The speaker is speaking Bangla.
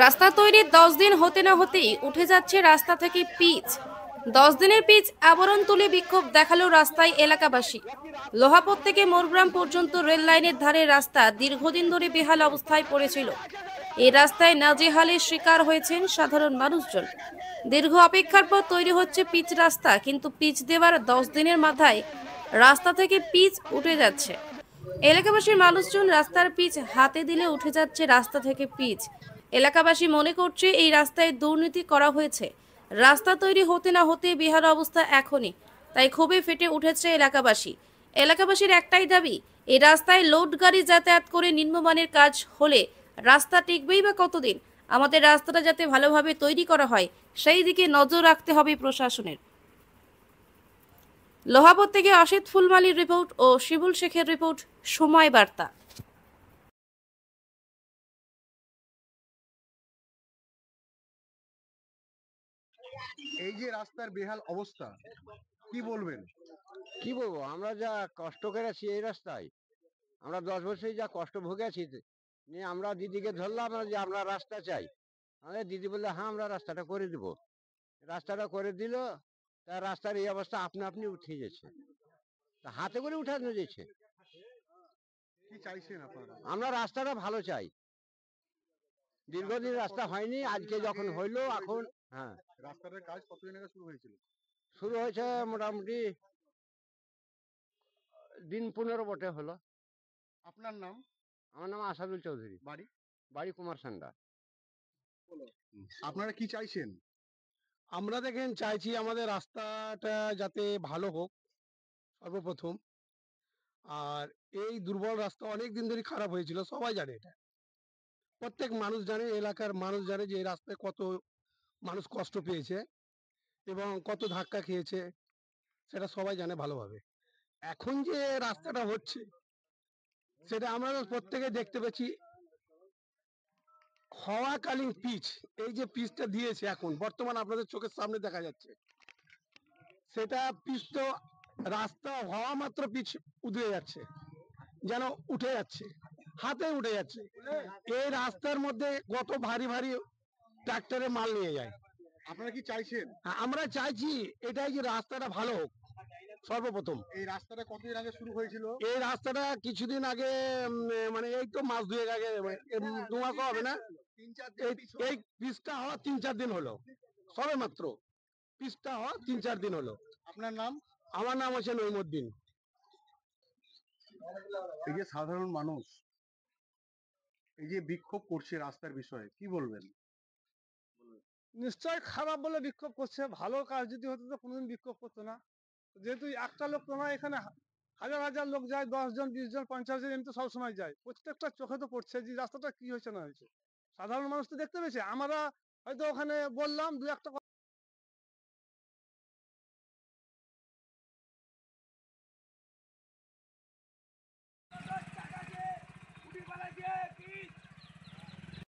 রাস্তা তৈরির 10 দিন হতে না হতেই উঠে যাচ্ছে রাস্তা থেকে পিচ। 10 দিনের পিচ আবরণ তুলে বিক্ষোভ দেখালো রাস্তায় এলাকাবাসী। লোহাপথ থেকে মোরগ্রাম পর্যন্ত রেল লাইনের ধারে রাস্তা দীর্ঘদিন ধরে বেহাল অবস্থায় পড়েছিল। এই রাস্তায় নাজেহালের শিকার হয়েছেন সাধারণ মানুষজন। দীর্ঘ অপেক্ষার পর তৈরি হচ্ছে পিচ রাস্তা, কিন্তু পিচ দেওয়ার 10 দিনের মাথায় রাস্তা থেকে পিচ উঠে যাচ্ছে। এলাকাবাসীর মানুষজন রাস্তার পিচ হাতে দিলে উঠে যাচ্ছে রাস্তা থেকে পিচ। এলাকাবাসী মনে করছে এই রাস্তায় দুর্নীতি করা হয়েছে। রাস্তা তৈরি হতে না হতে বেহাল অবস্থা এখনই, তাই ক্ষোভে ফেটে উঠেছে এলাকাবাসী। এলাকাবাসীর একটাই দাবি, এই রাস্তায় লোড গাড়ি যাতায়াত করে নিম্নমানের কাজ হলে রাস্তা টিকবেই বা কতদিন। আমাদের রাস্তাটা যাতে ভালোভাবে তৈরি করা হয় সেই দিকে নজর রাখতে হবে প্রশাসনের। লোহাপথ থেকে অসিত ফুলমালির রিপোর্ট ও শিবুল শেখের রিপোর্ট, সময় বার্তা। এই যে রাস্তার বেহাল অবস্থা, কি বলবেন? কি বলবো, আমরা যা কষ্ট করেছি এই রাস্তায়, আমরা 10 বছরই যা কষ্ট ভুগেছি, নিয়ে আমরা দিদিকে ধরলাম যে আমরা রাস্তা চাই। আমাদের দিদি বললে হ্যাঁ আমরা রাস্তাটা করে দিব। রাস্তাটা করে দিল, তা রাস্তার এই অবস্থা আপনা আপনি উঠে গেছে, তা হাতে করে উঠানো যাচ্ছে। কি চাইছেন আপনারা? আমরা রাস্তাটা ভালো চাই। দীর্ঘদিন রাস্তা হয়নি, আজকে যখন হইলো এখন। হ্যাঁ, রাস্তাটার কাজ কতদিন আগে শুরু হয়েছিল? শুরু হয়েছে মোটামুটি দিন 15 বটে হলো। আপনার নাম? আমার নাম আসাদুল চৌধুরী, বাড়ি? বাড়ি কুমার সান্ডা। আপনারা কি চাইছেন? আমরা দেখেন চাইছি আমাদের রাস্তাটা যাতে ভালো হোক সর্বপ্রথম। আর এই দুর্বল রাস্তা অনেক দিন ধরে খারাপ হয়েছিল, সবাই জানে এটা, প্রত্যেক মানুষ জানে, এলাকার মানুষ জানে যে এই রাস্তায় কত মানুষ কষ্ট পেয়েছে এবং কত ধাক্কা খেয়েছে, সেটা সবাই জানে ভালোভাবে। এখন যে রাস্তাটা হচ্ছে সেটা আমরা প্রত্যেকে দেখতে পেয়েছি। হওয়াকালীন পিচ, এই যে পিচটা দিয়েছে এখন বর্তমান আপনাদের চোখের সামনে দেখা যাচ্ছে, সেটা পিচ তো রাস্তা হওয়া মাত্র পিচ উদে যাচ্ছে, যেন উঠে যাচ্ছে, হাতে উঠে যাচ্ছে। এই রাস্তার মধ্যে কত ভারী ভারী ট্রাক্টরে মাল নিয়ে যায়। আপনারা কি চাইছেন? আমরা চাইছি এটাই যে রাস্তাটা ভালো হোক সর্বপ্রথম। এই রাস্তাটা কতদিন আগে শুরু হয়েছিল? এই রাস্তাটা কিছুদিন আগে, মানে এই তো মাস দুয়েক আগে, 2 মাসও হবে না। এই পিচটা হওয়া 3-4 দিন হলো, সবে মাত্র পিচটা হওয়া 3-4 দিন হলো। আপনার নাম? আমার নাম হচ্ছে নইমুদ্দিন। এই যে সাধারণ মানুষ এই যে বিক্ষোভ করছে রাস্তার বিষয়ে, কি বলবেন? নিশ্চয় খারাপ বলে বিক্ষোভ করছে, ভালো কাজ যদি হতো তো কোনোদিন বিক্ষোভ করতো না। যেহেতু একটা লোক তো নয়, এখানে হাজার হাজার লোক যায়, 10 জন 20 জন 50 জন এমনি সব সময় যায়, প্রত্যেকটা চোখে তো পড়ছে যে রাস্তাটা কি হয়েছে না হয়েছে। সাধারণ মানুষ তো দেখতে পেয়েছে, আমরা হয়তো ওখানে বললাম দু একটা